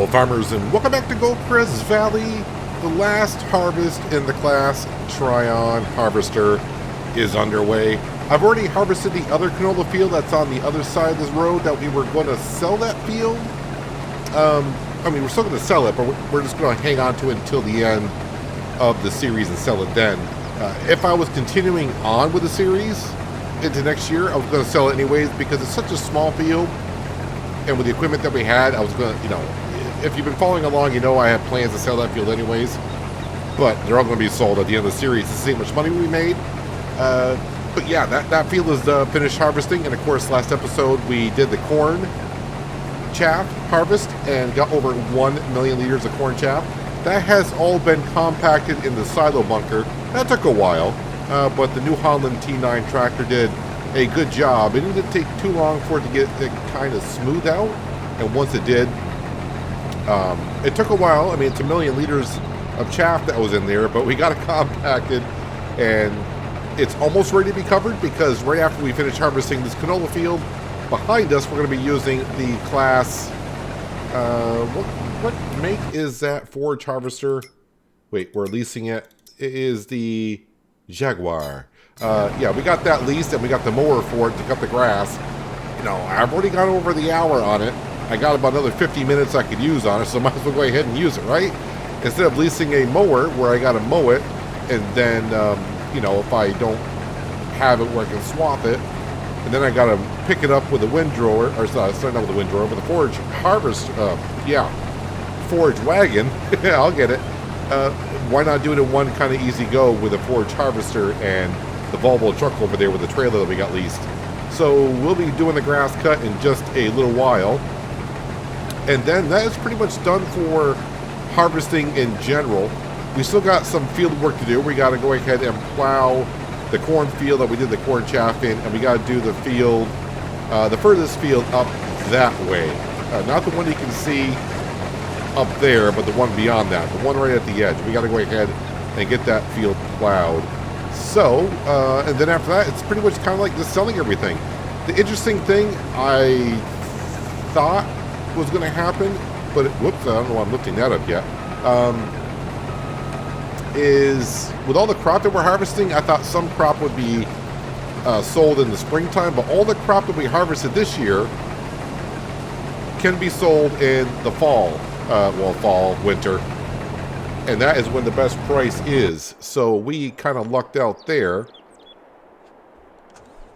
farmers, and welcome back to Goldcrest Valley. The last harvest in the class Tryon Harvester is underway. I've already harvested the other canola field that's on the other side of this road that we were going to sell that field. I mean, we're still going to sell it, but we're just going to hang on to it until the end of the series and sell it then. If I was continuing on with the series into next year, I was going to sell it anyways because it's such a small field. And with the equipment that we had, I was going to, if you've been following along, you know I have plans to sell that field anyways. But they're all going to be sold at the end of the series to see how much money we made. But yeah, that field is finished harvesting. And of course, last episode we did the corn chaff harvest and got over 1 million liters of corn chaff. That has all been compacted in the silo bunker. That took a while, but the New Holland T9 tractor did a good job. It didn't take too long for it to get it kind of smooth out, and once it did, it took a while. I mean, it's 1 million liters of chaff that was in there, but we got it compacted, and it's almost ready to be covered because right after we finish harvesting this canola field, behind us we're going to be using the class, what make is that forage harvester? Wait, we're leasing it. It is the Jaguar. Yeah, we got that leased and we got the mower for it to cut the grass. I've already gone over the hour on it. I got about another 50 minutes I could use on it, so I might as well go ahead and use it, right? Instead of leasing a mower where I got to mow it, and then, if I don't have it where I can swap it, and then I got to pick it up with a windrower, or sorry, not with a windrower, with a forage forage wagon. Yeah, I'll get it. Why not do it in one kind of easy go with a forage harvester and the Volvo truck over there with the trailer that we got leased. So we'll be doing the grass cut in just a little while. And then that is pretty much done for harvesting in general. We still got some field work to do. We got to go ahead and plow the cornfield that we did the corn chaff in, and we got to do the field, the furthest field up that way. Not the one you can see up there, but the one beyond that, the one right at the edge. We got to go ahead and get that field plowed. So, and then after that, it's pretty much kind of like just selling everything. The interesting thing I thought was going to happen, but whoops, I don't know why I'm lifting that up yet, is with all the crop that we're harvesting, I thought some crop would be sold in the springtime, but all the crop that we harvested this year can be sold in the fall, fall, winter. And that is when the best price is. So we kind of lucked out there.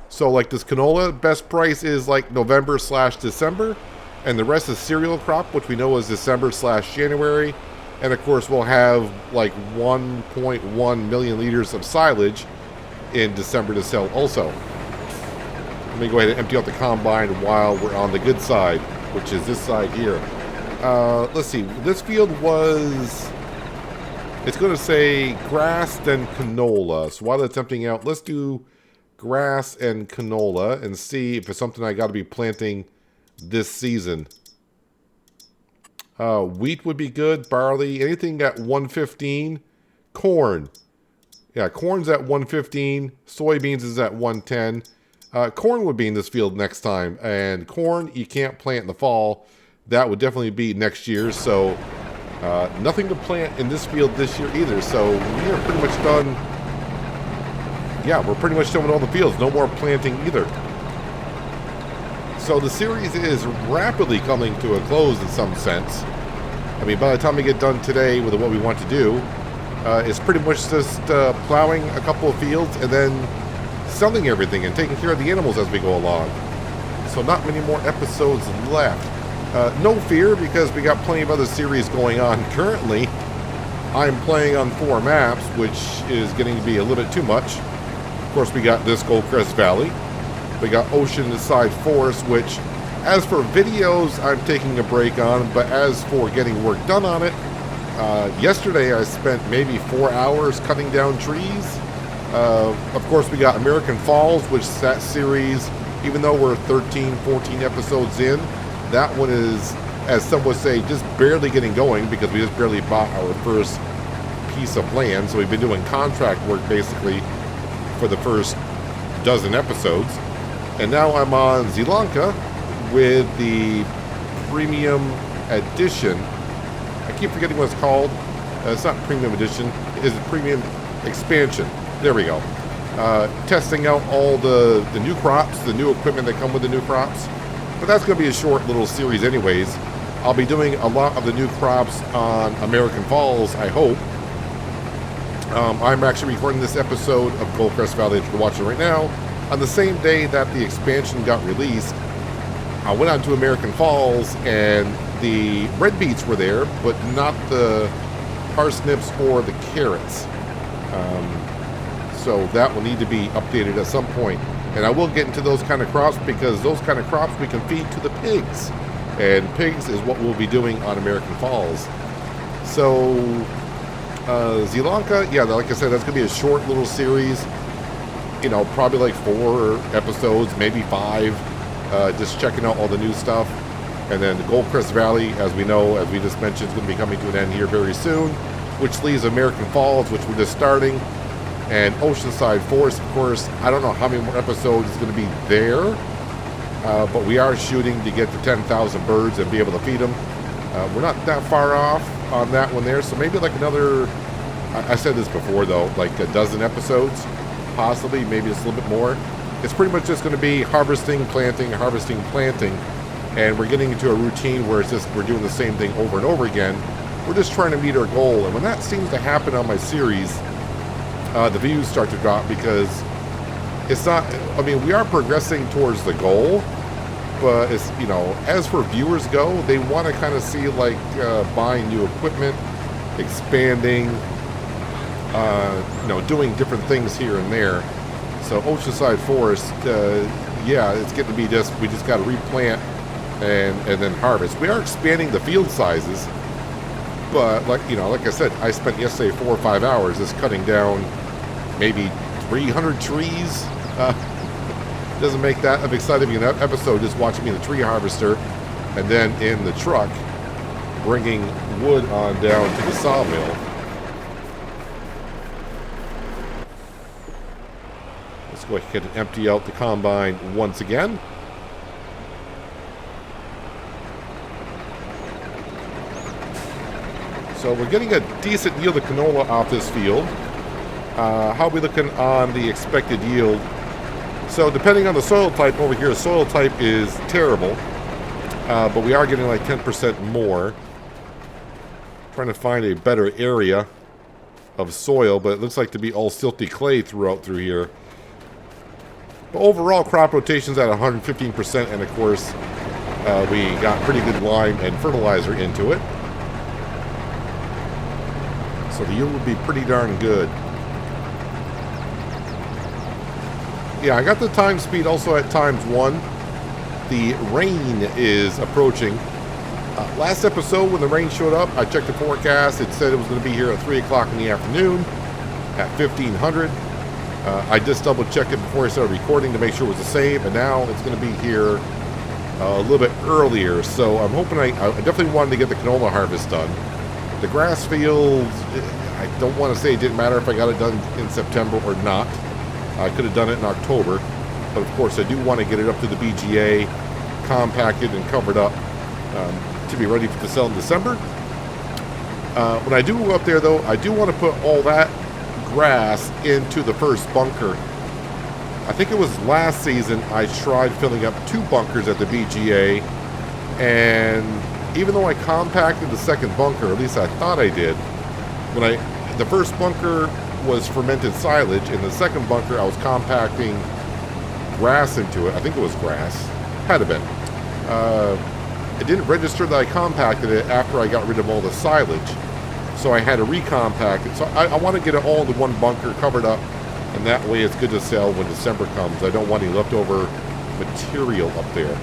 So like this canola, best price is like November/December. And the rest is cereal crop, which we know is December/January. And of course we'll have like 1.1 million liters of silage in December to sell also. Let me go ahead and empty out the combine while we're on the good side, which is this side here. Let's see. This field was... It's going to say grass, then canola. So while that's emptying out, let's do grass and canola and see if it's something I got to be planting this season. Wheat would be good. Barley, anything at 115. Corn. Yeah, corn's at 115. Soybeans is at 110. Corn would be in this field next time. And corn, you can't plant in the fall. That would definitely be next year. So... nothing to plant in this field this year either, so we are pretty much done. Yeah, we're pretty much done with all the fields. No more planting either. So the series is rapidly coming to a close in some sense. I mean, by the time we get done today with what we want to do, it's pretty much just plowing a couple of fields and then selling everything and taking care of the animals as we go along. So not many more episodes left. No fear, because we got plenty of other series going on. Currently, I'm playing on 4 maps, which is getting to be a little bit too much. Of course, we got this Goldcrest Valley. We got Oceanside Forest, which, as for videos, I'm taking a break on. But as for getting work done on it, yesterday I spent maybe 4 hours cutting down trees. Of course, we got American Falls, which that series, even though we're 13, 14 episodes in, that one is, as some would say, just barely getting going because we just barely bought our first piece of land. So we've been doing contract work basically for the first dozen episodes. And now I'm on Sri Lanka with the premium edition I keep forgetting what it's called. It's not Premium Edition. It is Premium Expansion. There we go. Testing out all the new crops, the new equipment that come with the new crops. But that's going to be a short little series anyways. I'll be doing a lot of the new crops on American Falls, I hope. I'm actually recording this episode of Goldcrest Valley that you're watching right now on the same day that the expansion got released. I went out to American Falls and the red beets were there, but not the parsnips or the carrots. So that will need to be updated at some point. And I will get into those kind of crops because those kind of crops we can feed to the pigs. And pigs is what we'll be doing on American Falls. So, Sri Lanka, yeah, like I said, that's going to be a short little series. You know, probably like 4 episodes, maybe 5. Just checking out all the new stuff. And then the Goldcrest Valley, as we know, as we just mentioned, is going to be coming to an end here very soon. Which leaves American Falls, which we're just starting. And Oceanside Forest, of course, I don't know how many more episodes is going to be there. But we are shooting to get to 10,000 birds and be able to feed them. We're not that far off on that one there. So maybe like another, I said this before though, like a dozen episodes. Possibly, maybe just a little bit more. It's pretty much just going to be harvesting, planting, harvesting, planting. And we're getting into a routine where it's just we're doing the same thing over and over again. We're just trying to meet our goal. And when that seems to happen on my series, the views start to drop because it's not, I mean, we are progressing towards the goal, but it's, you know, as for viewers go, they want to kind of see like buying new equipment, expanding, you know, doing different things here and there. So Oceanside Forest, yeah, it's getting to be just, we just got to replant and then harvest. We are expanding the field sizes, but like, you know, like I said, I spent yesterday 4 or 5 hours just cutting down maybe 300 trees. Doesn't make that an exciting enough episode just watching me in the tree harvester and then in the truck bringing wood on down to the sawmill. Let's go ahead and empty out the combine once again. So we're getting a decent yield of canola off this field. How are we looking on the expected yield? So depending on the soil type over here, the soil type is terrible. But we are getting like 10% more. Trying to find a better area of soil, but it looks like to be all silty clay through here. But overall, crop rotation's at 115%, and of course, we got pretty good lime and fertilizer into it. So the yield would be pretty darn good. Yeah, I got the time speed also at ×1. The rain is approaching. Last episode, when the rain showed up, I checked the forecast. It said it was going to be here at 3 o'clock in the afternoon at 1500. I just double-checked it before I started recording to make sure it was the same, and now it's going to be here a little bit earlier. So I'm hoping I definitely wanted to get the canola harvest done. The grass field, I don't want to say it didn't matter if I got it done in September or not. I could have done it in October, but of course I do want to get it up to the BGA, compacted and covered up to be ready to sell in December. When I do go up there though, I do want to put all that grass into the first bunker. I think it was last season I tried filling up 2 bunkers at the BGA, and even though I compacted the second bunker, at least I thought I did, the first bunker was fermented silage, and the second bunker I was compacting grass into it. I think it was grass. Had to been. It didn't register that I compacted it after I got rid of all the silage, so I had to recompact it. So I want to get it all into one bunker, covered up, and that way it's good to sell when December comes. I don't want any leftover material up there.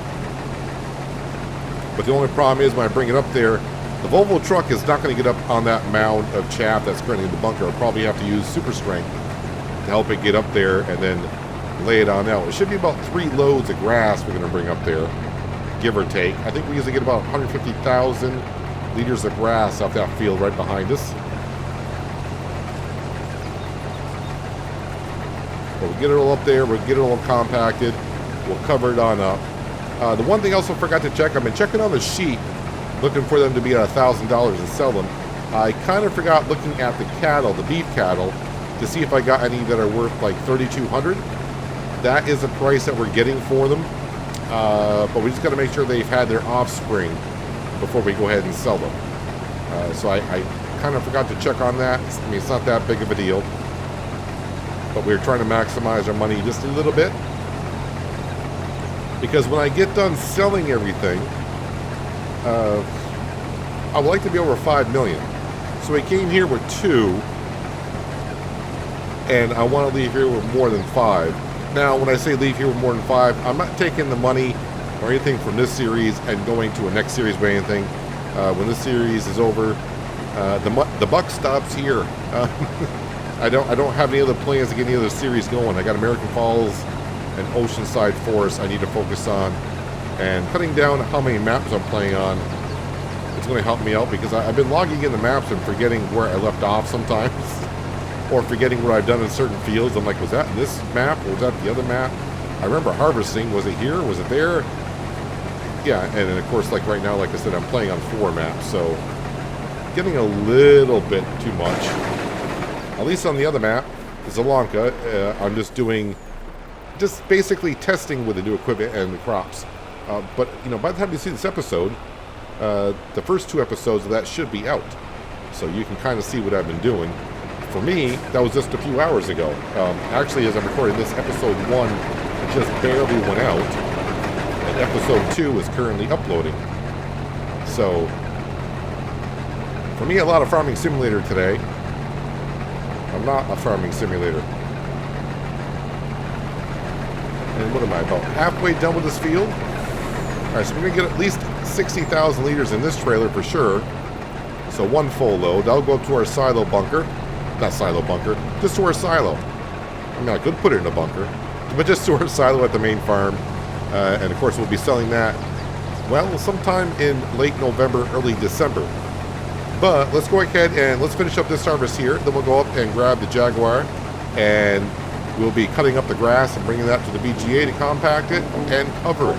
But the only problem is when I bring it up there, the Volvo truck is not going to get up on that mound of chaff that's currently in the bunker. I'll probably have to use super strength to help it get up there and then lay it on out. It should be about 3 loads of grass we're going to bring up there, give or take. I think we usually get about 150,000 liters of grass off that field right behind us. But we'll get it all up there, we'll get it all compacted, we'll cover it on up. The one thing I also forgot to check, I've been checking on the sheep. looking for them to be at $1,000 and sell them. I kind of forgot looking at the cattle, the beef cattle, to see if I got any that are worth like $3,200. That is the price that we're getting for them. But we just got to make sure they've had their offspring before we go ahead and sell them. So I kind of forgot to check on that. I mean, it's not that big of a deal. But we're trying to maximize our money just a little bit. Because when I get done selling everything, I would like to be over 5 million. So we came here with 2, and I want to leave here with more than 5. Now, when I say leave here with more than 5, I'm not taking the money or anything from this series and going to a next series or anything. When this series is over, the buck stops here. I don't have any other plans to get any other series going. I got American Falls and Oceanside Forest I need to focus on, and cutting down how many maps I'm playing on. It's going to help me out because I've been logging in the maps and forgetting where I left off sometimes, or forgetting what I've done in certain fields. I'm like, was that this map or was that the other map? I remember harvesting. Was it here? Was it there? Yeah, and then of course, like right now, like I said, I'm playing on 4 maps, so getting a little bit too much. At least on the other map, Zalanka, I'm just basically testing with the new equipment and the crops. But you know, by the time you see this episode, the first 2 episodes of that should be out, so you can kind of see what I've been doing. For me, that was just a few hours ago. Actually, as I'm recording this, episode 1 just barely went out, and episode 2 is currently uploading. So, for me, a lot of Farming Simulator today. I'm not a Farming Simulator. And what am I, about halfway done with this field? Alright, so we're going to get at least 60,000 liters in this trailer for sure. So 1 full load. That'll go up to our silo bunker. Not silo bunker, just to our silo. I mean, I could put it in a bunker, but just to our silo at the main farm. And of course, we'll be selling that, well, sometime in late November, early December. But let's go ahead and let's finish up this harvest here. Then we'll go up and grab the Jaguar, and we'll be cutting up the grass and bringing that to the BGA to compact it and cover it.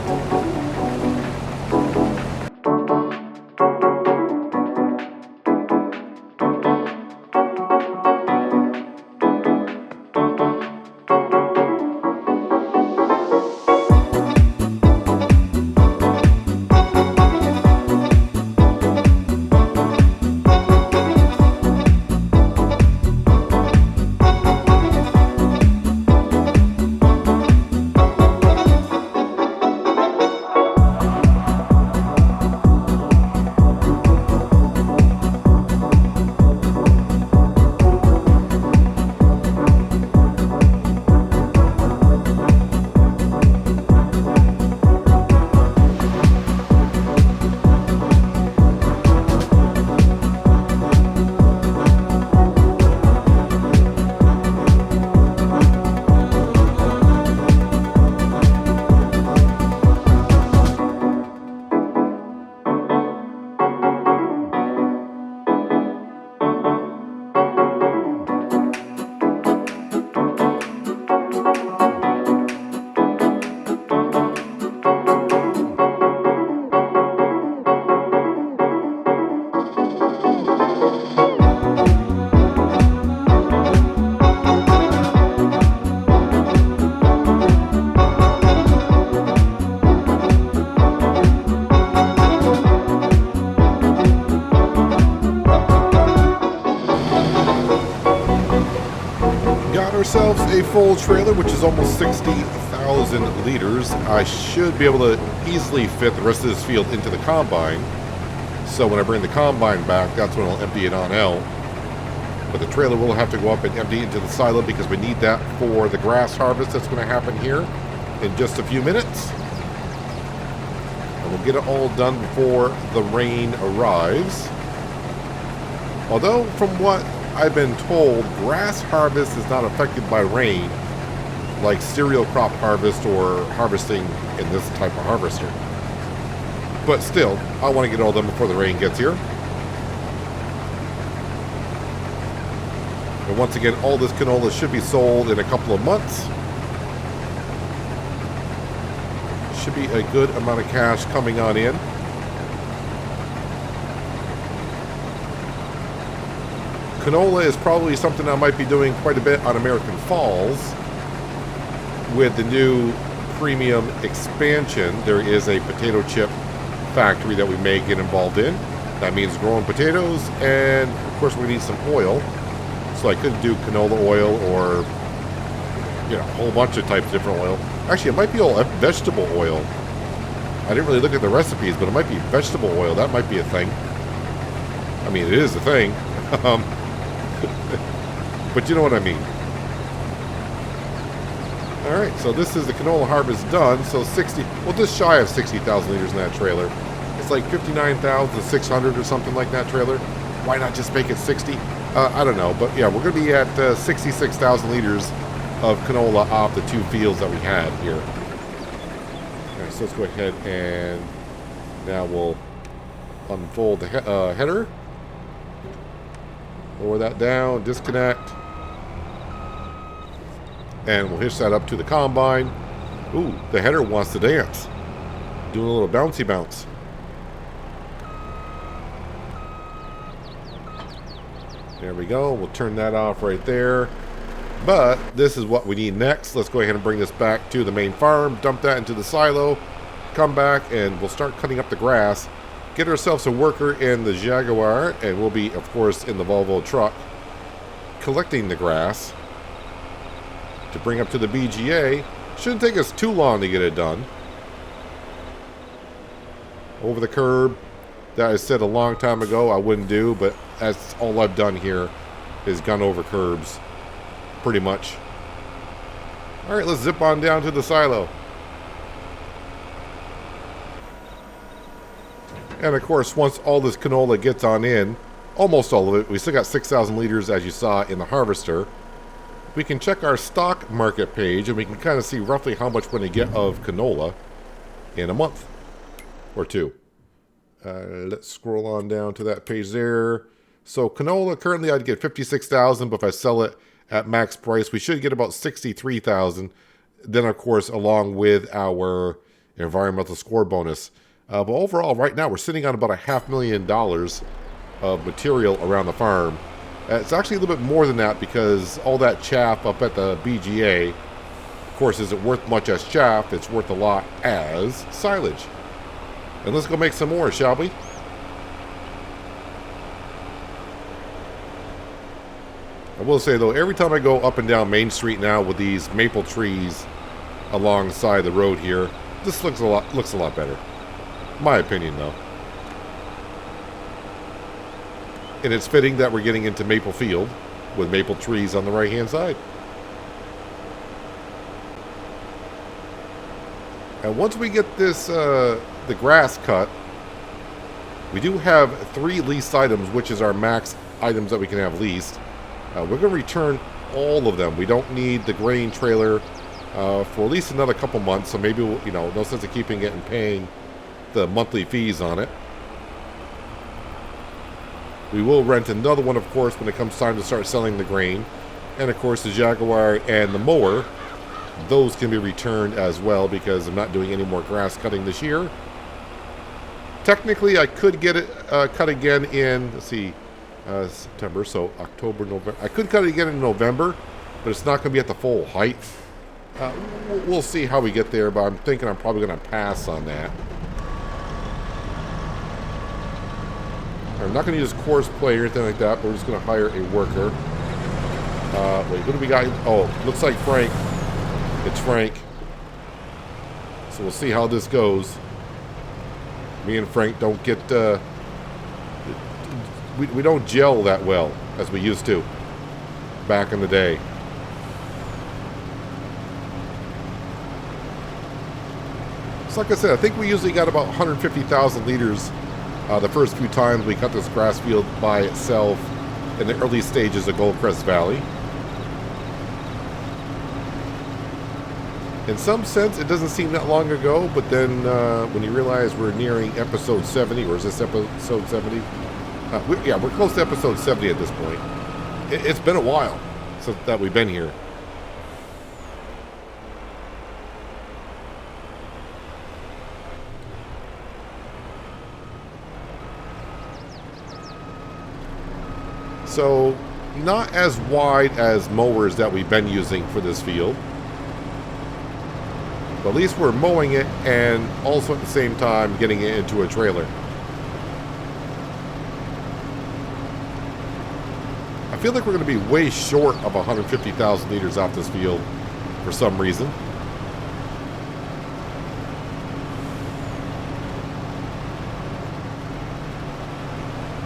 Ourselves a full trailer, which is almost 60,000 liters. I should be able to easily fit the rest of this field into the combine. So when I bring the combine back, that's when I'll empty it on out. But the trailer will have to go up and empty into the silo because we need that for the grass harvest that's going to happen here in just a few minutes. And we'll get it all done before the rain arrives. Although, from what I've been told, grass harvest is not affected by rain like cereal crop harvest or harvesting in this type of harvester. But still, I want to get it all done before the rain gets here. And once again, all this canola should be sold in a couple of months. Should be a good amount of cash coming on in. Canola is probably something I might be doing quite a bit on American Falls. With the new premium expansion, there is a potato chip factory that we may get involved in. That means growing potatoes, and of course we need some oil. So I could do canola oil or, you know, a whole bunch of types of different oil. Actually, it might be all vegetable oil. I didn't really look at the recipes, but it might be vegetable oil. That might be a thing. I mean, it is a thing. But you know what I mean. Alright, so this is the canola harvest done. So 60, well, just shy of 60,000 liters in that trailer. It's like 59,600 or something like that trailer. Why not just make it 60? I don't know. But yeah, we're going to be at 66,000 liters of canola off the 2 fields that we had here. Okay, so let's go ahead and now we'll unfold the header. Lower that down, disconnect. And we'll hitch that up to the combine. Ooh, the header wants to dance. Doing a little bouncy bounce. There we go. We'll turn that off right there. But this is what we need next. Let's go ahead and bring this back to the main farm. Dump that into the silo. Come back and we'll start cutting up the grass. Get ourselves a worker in the Jaguar. And we'll be, of course, in the Volvo truck collecting the grass to bring up to the BGA. Shouldn't take us too long to get it done. Over the curb, that I said a long time ago I wouldn't do, but that's all I've done here is gone over curbs, pretty much. All right, let's zip on down to the silo. And of course, once all this canola gets on in, almost all of it, we still got 6,000 liters as you saw in the harvester. We can check our stock market page and we can kind of see roughly how much we're going to get of canola in a month or two. Let's scroll on down to that page there. So canola, currently I'd get 56,000, but if I sell it at max price, we should get about 63,000. Then of course, along with our environmental score bonus. But overall, right now, we're sitting on about $500,000 of material around the farm. It's actually a little bit more than that because all that chaff up at the BGA, of course, isn't worth much as chaff. It's worth a lot as silage. And let's go make some more, shall we? I will say, though, every time I go up and down Main Street now with these maple trees alongside the road here, this looks a lot better. My opinion, though. And it's fitting that we're getting into maple field with maple trees on the right-hand side. And once we get this, the grass cut, we do have 3 leased items, which is our max items that we can have leased. We're going to return all of them. We don't need the grain trailer for at least another couple months, so maybe we'll, you know, no sense of keeping it and paying the monthly fees on it. We will rent another one, of course, when it comes time to start selling the grain. And, of course, the Jaguar and the mower, those can be returned as well because I'm not doing any more grass cutting this year. Technically, I could get it cut again in, let's see, September, so October, November. I could cut it again in November, but it's not going to be at the full height. We'll see how we get there, but I'm thinking I'm probably going to pass on that. I'm not going to use course play or anything like that, but we're just going to hire a worker. Wait, who do we got? Oh, looks like Frank. It's Frank. So we'll see how this goes. Me and Frank don't get... we don't gel that well as we used to back in the day. So like I said, I think we usually got about 150,000 liters the first few times we cut this grass field by itself in the early stages of Goldcrest Valley. In some sense, it doesn't seem that long ago, but then when you realize we're nearing episode 70, or is this episode 70? Yeah, we're close to episode 70 at this point. It's been a while since that we've been here. So not as wide as mowers that we've been using for this field. But at least we're mowing it and also at the same time getting it into a trailer. I feel like we're going to be way short of 150,000 liters off this field for some reason.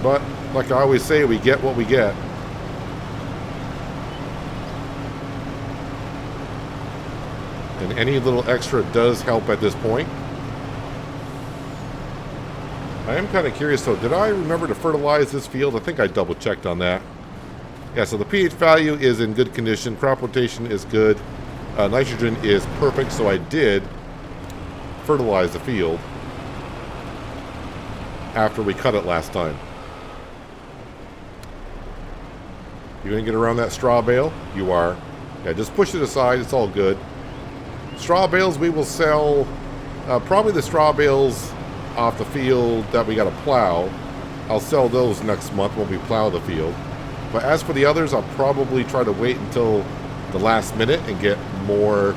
But like I always say, we get what we get. And any little extra does help at this point. I am kind of curious though, did I remember to fertilize this field? I think I double checked on that. Yeah, so the pH value is in good condition. Crop rotation is good. Nitrogen is perfect, so I did fertilize the field after we cut it last time. You gonna get around that straw bale? You are. Yeah, just push it aside, it's all good. Straw bales we will sell, probably the straw bales off the field that we got to plow. I'll sell those next month when we plow the field. But as for the others, I'll probably try to wait until the last minute and get more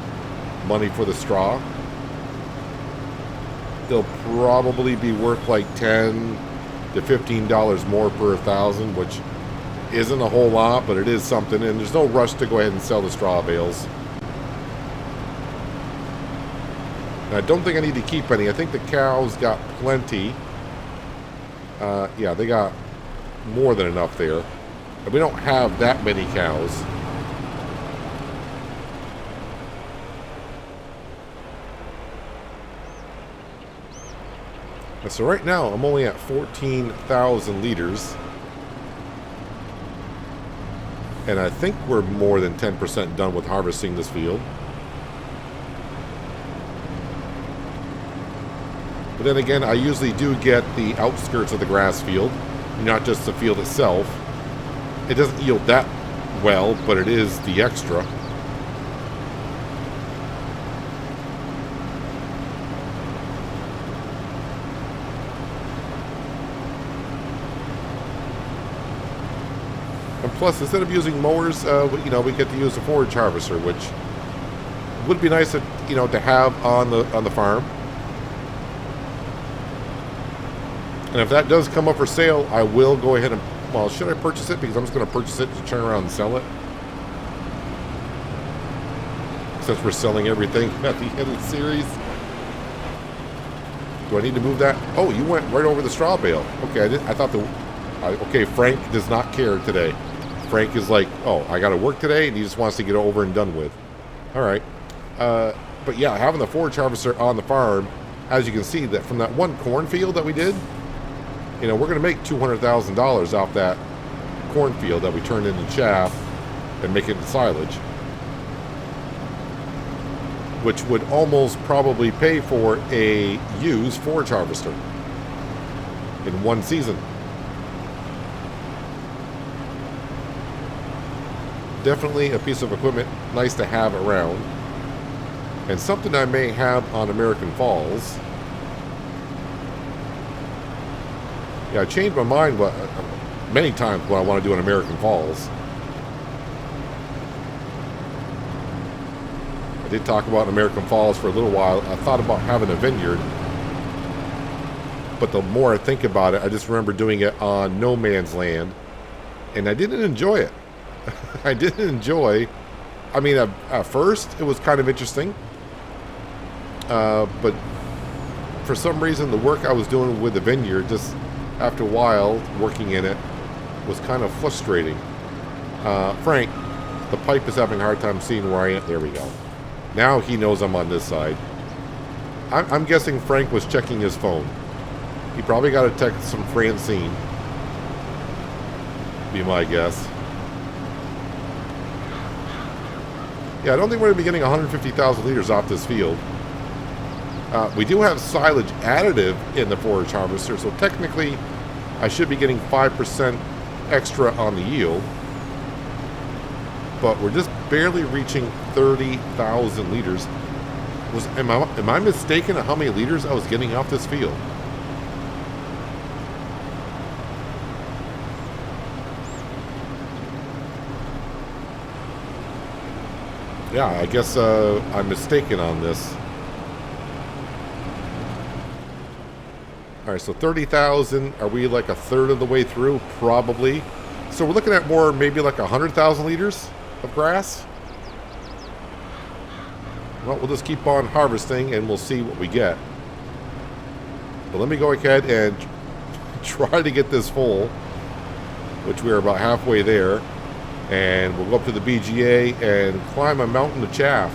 money for the straw. They'll probably be worth like $10 to $15 more per 1,000, which isn't a whole lot, but it is something. And there's no rush to go ahead and sell the straw bales. I don't think I need to keep any. I think the cows got plenty. Yeah, they got more than enough there. And we don't have that many cows. And so right now, I'm only at 14,000 liters. And I think we're more than 10% done with harvesting this field. But then again, I usually do get the outskirts of the grass field, not just the field itself. It doesn't yield that well, but it is the extra. And plus, instead of using mowers, you know, we get to use a forage harvester, which would be nice to, you know, to have on the farm. And if that does come up for sale, I will go ahead and, well, should I purchase it? Because I'm just going to purchase it to turn around and sell it. Since we're selling everything at the end of the series. Do I need to move that? Oh, you went right over the straw bale. Okay, I thought okay, Frank does not care today. Frank is like, oh, I got to work today, and he just wants to get over and done with. All right. But yeah, having the forage harvester on the farm, as you can see, that from that one cornfield that we did, you know, we're going to make $200,000 off that cornfield that we turned into chaff and make it into silage, which would almost probably pay for a used forage harvester in one season. Definitely a piece of equipment nice to have around, and something I may have on American Falls. Yeah, I changed my mind many times when I want to do an American Falls. I did talk about American Falls for a little while. I thought about having a vineyard, but the more I think about it, I just remember doing it on no man's land, and I didn't enjoy it. I didn't enjoy. I mean, at first it was kind of interesting, but for some reason the work I was doing with the vineyard, just after a while working in it, was kind of frustrating. Frank, the pipe is having a hard time seeing where I am. There we go. Now he knows I'm on this side. I'm guessing Frank was checking his phone. He probably got a text from Francine. Be my guess. Yeah, I don't think we're going to be getting 150,000 liters off this field. We do have silage additive in the forage harvester, so technically I should be getting 5% extra on the yield. But we're just barely reaching 30,000 liters. Am I mistaken at how many liters I was getting off this field? Yeah, I guess I'm mistaken on this. All right, so 30,000. Are we like a third of the way through? Probably. So we're looking at more, maybe like 100,000 liters of grass. Well, we'll just keep on harvesting and we'll see what we get. But let me go ahead and try to get this full, which we're about halfway there. And we'll go up to the BGA and climb a mountain of chaff.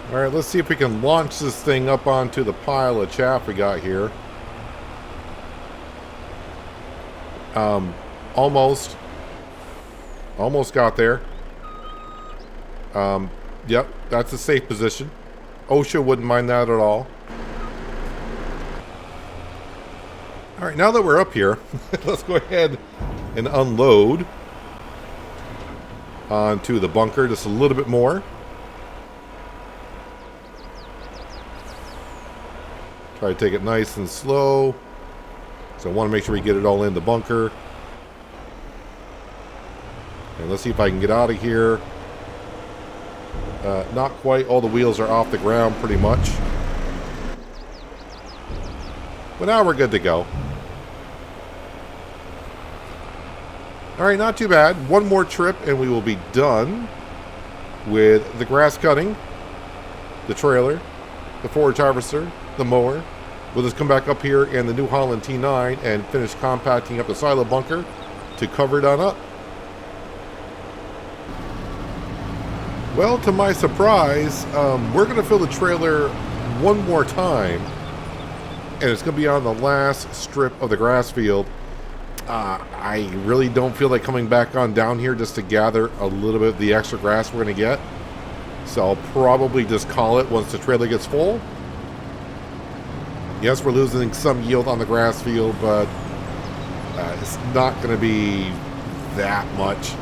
All right, let's see if we can launch this thing up onto the pile of chaff we got here. Almost got there. Yep, that's a safe position. OSHA wouldn't mind that at all. All right, now that we're up here, let's go ahead and unload onto the bunker just a little bit more. Try to take it nice and slow. So I want to make sure we get it all in the bunker. And let's see if I can get out of here. Not quite. All the wheels are off the ground pretty much. But now we're good to go. Alright, not too bad. One more trip and we will be done with the grass cutting, the trailer, the forage harvester, the mower. We'll just come back up here in the New Holland T9 and finish compacting up the silo bunker to cover it on up. Well, to my surprise, we're going to fill the trailer one more time, and it's going to be on the last strip of the grass field. I really don't feel like coming back on down here just to gather a little bit of the extra grass we're going to get. So I'll probably just call it once the trailer gets full. Yes, we're losing some yield on the grass field, but it's not going to be that much.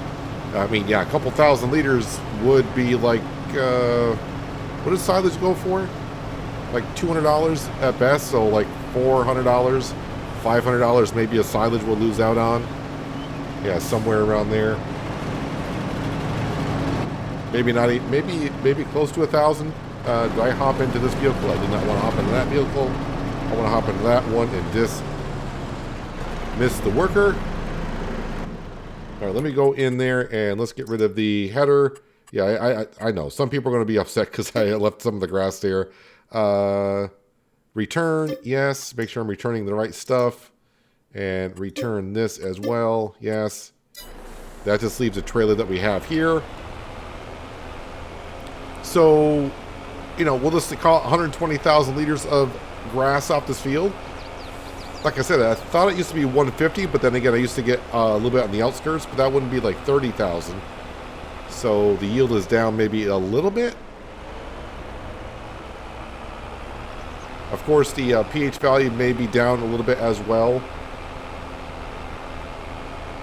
I mean, yeah, a couple thousand liters would be like, what does silage go for? Like $200 at best, so like $400, $500 maybe a silage will lose out on. Yeah, somewhere around there. Maybe not, maybe close to 1,000. Do I hop into this vehicle? I did not want to hop into that vehicle. I want to hop into that one and miss the worker. All right, let me go in there and let's get rid of the header. Yeah, I know. Some people are going to be upset because I left some of the grass there. Return, yes. Make sure I'm returning the right stuff. And return this as well, yes. That just leaves a trailer that we have here. So, you know, we'll just call it 120,000 liters of grass off this field. Like I said, I thought it used to be 150, but then again, I used to get a little bit on the outskirts, but that wouldn't be like 30,000. So the yield is down maybe a little bit. Of course, the pH value may be down a little bit as well.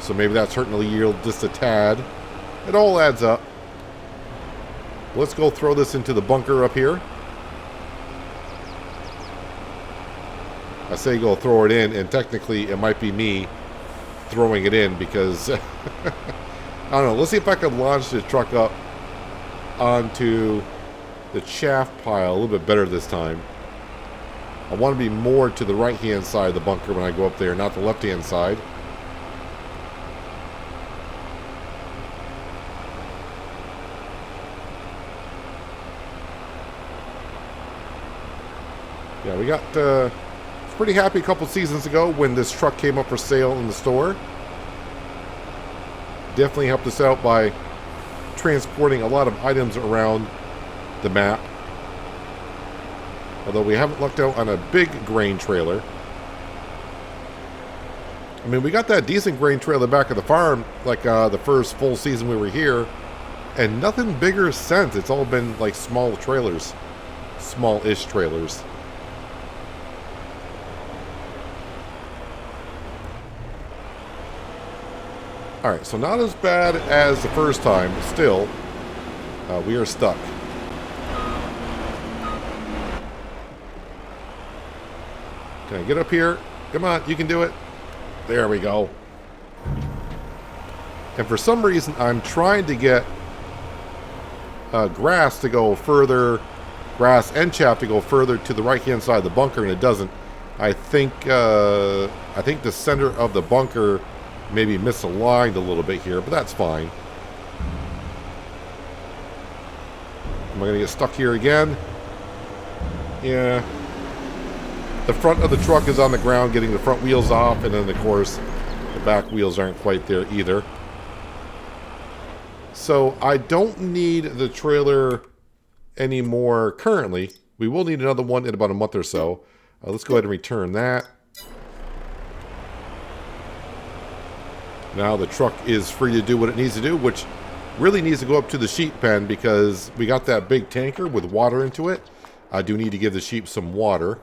So maybe that's hurting the yield just a tad. It all adds up. Let's go throw this into the bunker up here. I say go throw it in, and technically it might be me throwing it in because I don't know. Let's see if I can launch the truck up onto the chaff pile a little bit better this time. I want to be more to the right-hand side of the bunker when I go up there, not the left-hand side. Yeah, we got pretty happy a couple seasons ago when this truck came up for sale in the store. Definitely helped us out by transporting a lot of items around the map. Although we haven't lucked out on a big grain trailer. I mean, we got that decent grain trailer back at the farm, like the first full season we were here, and nothing bigger since. It's all been like small trailers, small-ish trailers. Alright, so not as bad as the first time, but still, we are stuck. Can I get up here? Come on, you can do it. There we go. And for some reason, I'm trying to get grass to go further, grass and chaff to go further to the right-hand side of the bunker, and it doesn't. I think the center of the bunker maybe misaligned a little bit here, but that's fine. Am I going to get stuck here again? Yeah. The front of the truck is on the ground getting the front wheels off, and then of course the back wheels aren't quite there either. So I don't need the trailer anymore currently. We will need another one in about a month or so. Let's go ahead and return that. Now the truck is free to do what it needs to do, which really needs to go up to the sheep pen because we got that big tanker with water into it. I do need to give the sheep some water.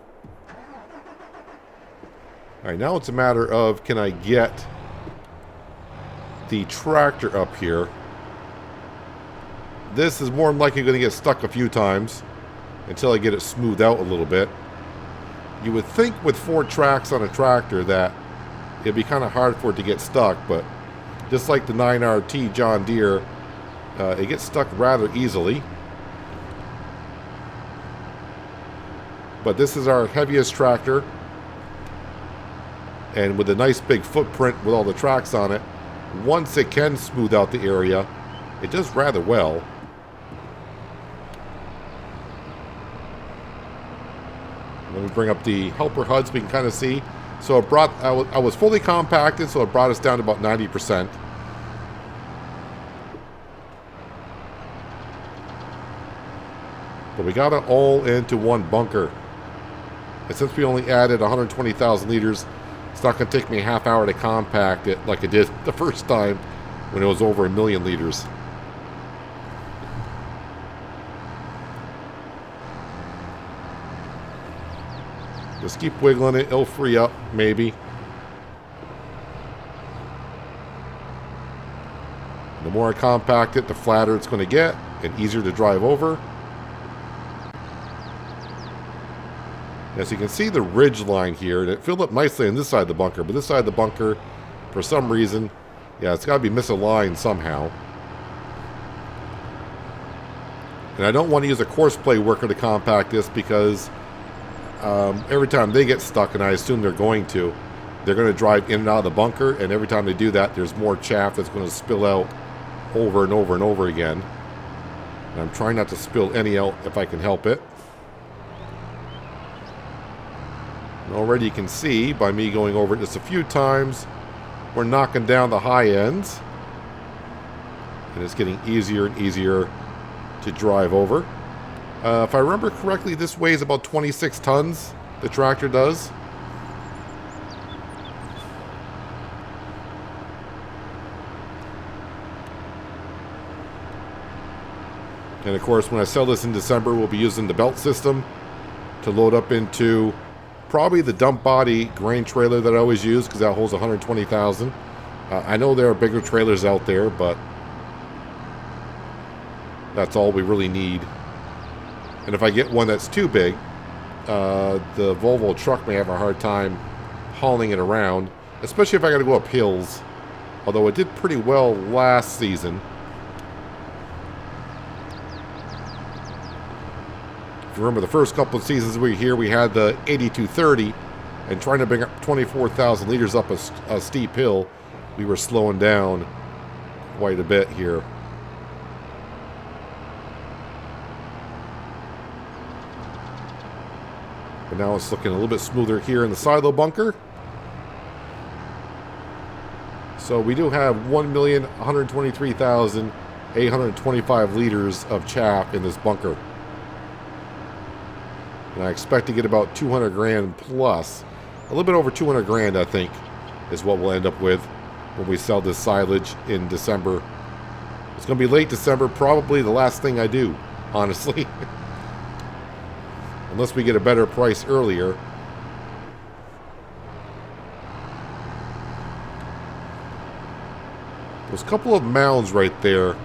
Alright, now it's a matter of, can I get the tractor up here? This is more than likely going to get stuck a few times until I get it smoothed out a little bit. You would think with 4 tracks on a tractor that it'd be kind of hard for it to get stuck, but just like the 9RT John Deere, it gets stuck rather easily. But this is our heaviest tractor, and with a nice big footprint with all the tracks on it, once it can smooth out the area, it does rather well. Let me bring up the helper HUD so we can kind of see. So it brought, I was fully compacted, so it brought us down to about 90%. But we got it all into one bunker. And since we only added 120,000 liters, it's not going to take me a half hour to compact it like it did the first time when it was over 1 million liters. Just keep wiggling it, it'll free up, maybe. The more I compact it, the flatter it's going to get and easier to drive over. As you can see the ridge line here, and it filled up nicely on this side of the bunker, but this side of the bunker, for some reason, yeah, it's got to be misaligned somehow. And I don't want to use a course play worker to compact this because every time they get stuck, and I assume they're going to drive in and out of the bunker, and every time they do that, there's more chaff that's going to spill out over and over and over again. And I'm trying not to spill any out if I can help it. And already you can see, by me going over it just a few times, we're knocking down the high ends. And it's getting easier and easier to drive over. If I remember correctly, this weighs about 26 tons, the tractor does. And of course, when I sell this in December, we'll be using the belt system to load up into probably the dump body grain trailer that I always use because that holds 120,000. I know there are bigger trailers out there, but that's all we really need. And if I get one that's too big, the Volvo truck may have a hard time hauling it around, especially if I got to go up hills. Although it did pretty well last season. If you remember the first couple of seasons we were here, we had the 8230, and trying to bring up 24,000 liters up a steep hill, we were slowing down quite a bit here. But now it's looking a little bit smoother here in the silo bunker. So we do have 1,123,825 liters of chaff in this bunker. And I expect to get about 200 grand plus. A little bit over 200 grand, I think, is what we'll end up with when we sell this silage in December. It's going to be late December, probably the last thing I do, honestly. Unless we get a better price earlier. There's a couple of mounds right there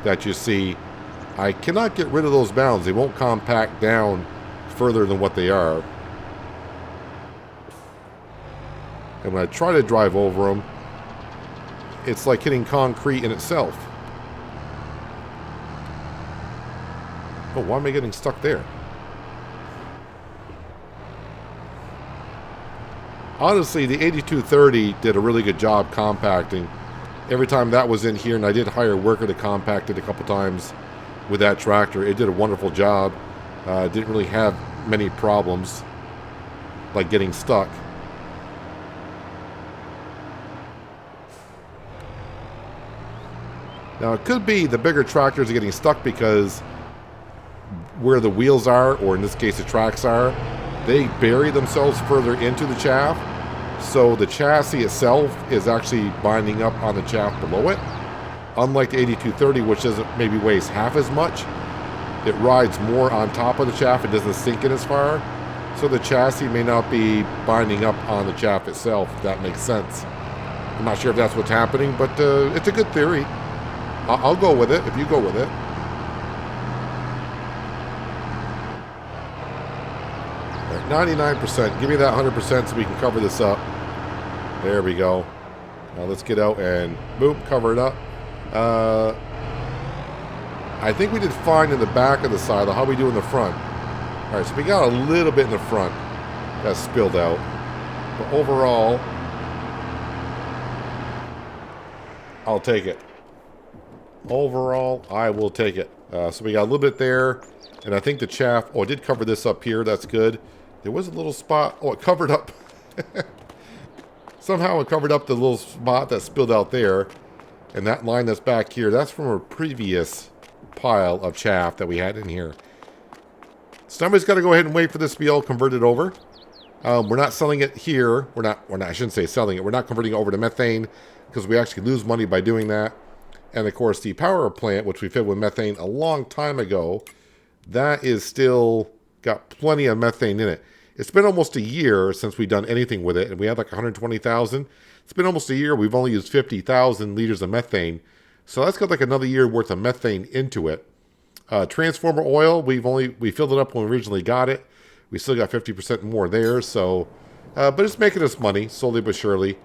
that you see. I cannot get rid of those mounds. They won't compact down further than what they are. And when I try to drive over them, it's like hitting concrete in itself. Oh, why am I getting stuck there? Honestly, the 8230 did a really good job compacting. Every time that was in here, and I did hire a worker to compact it a couple times with that tractor, it did a wonderful job. Didn't really have many problems, like getting stuck. Now, it could be the bigger tractors are getting stuck because where the wheels are, or in this case the tracks are, they bury themselves further into the chaff. So the chassis itself is actually binding up on the chaff below it. Unlike the 8230, which doesn't maybe weighs half as much, it rides more on top of the chaff. It doesn't sink in as far. So the chassis may not be binding up on the chaff itself, if that makes sense. I'm not sure if that's what's happening, but it's a good theory. I'll go with it if you go with it. All right, 99%. Give me that 100% so we can cover this up. There we go. Now let's get out and boom, cover it up. I think we did fine in the back of the silo. How we do in the front? All right, so we got a little bit in the front that spilled out. But overall, I'll take it. Overall, I will take it. So we got a little bit there. And I think the chaff... Oh, I did cover this up here. That's good. There was a little spot... Oh, it covered up... Somehow it covered up the little spot that spilled out there. And that line that's back here, that's from a previous pile of chaff that we had in here. Somebody's got to go ahead and wait for this to be all converted over. We're not selling it here. We're not, I shouldn't say selling it. We're not converting it over to methane because we actually lose money by doing that. And of course, the power plant, which we filled with methane a long time ago, that is still got plenty of methane in it. It's been almost a year since we've done anything with it, and we had like 120,000. It's been almost a year. We've only used 50,000 liters of methane. So that's got like another year worth of methane into it. Transformer oil, we filled it up when we originally got it. We still got 50% more there. So, but it's making us money slowly but surely.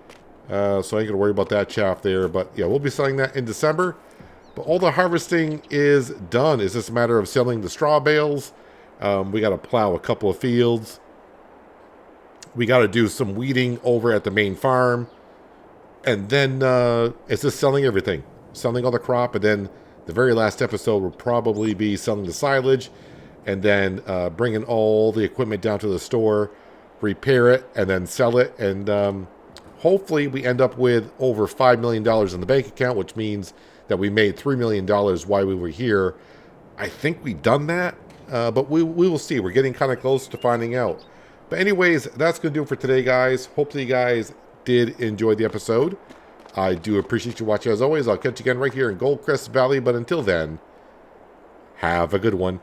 So I ain't gonna worry about that chaff there. But yeah, we'll be selling that in December. But all the harvesting is done. It's just a matter of selling the straw bales. We got to plow a couple of fields. We got to do some weeding over at the main farm. And then it's just selling everything. Selling all the crop. And then the very last episode will probably be selling the silage. And then bringing all the equipment down to the store. Repair it. And then sell it. And hopefully we end up with over $5 million in the bank account. Which means that we made $3 million while we were here. I think we've done that. But we will see. We're getting kind of close to finding out. But anyways, that's going to do it for today, guys. Hopefully you guys did enjoy the episode. I do appreciate you watching as always. I'll catch you again right here in Goldcrest Valley. But until then, have a good one.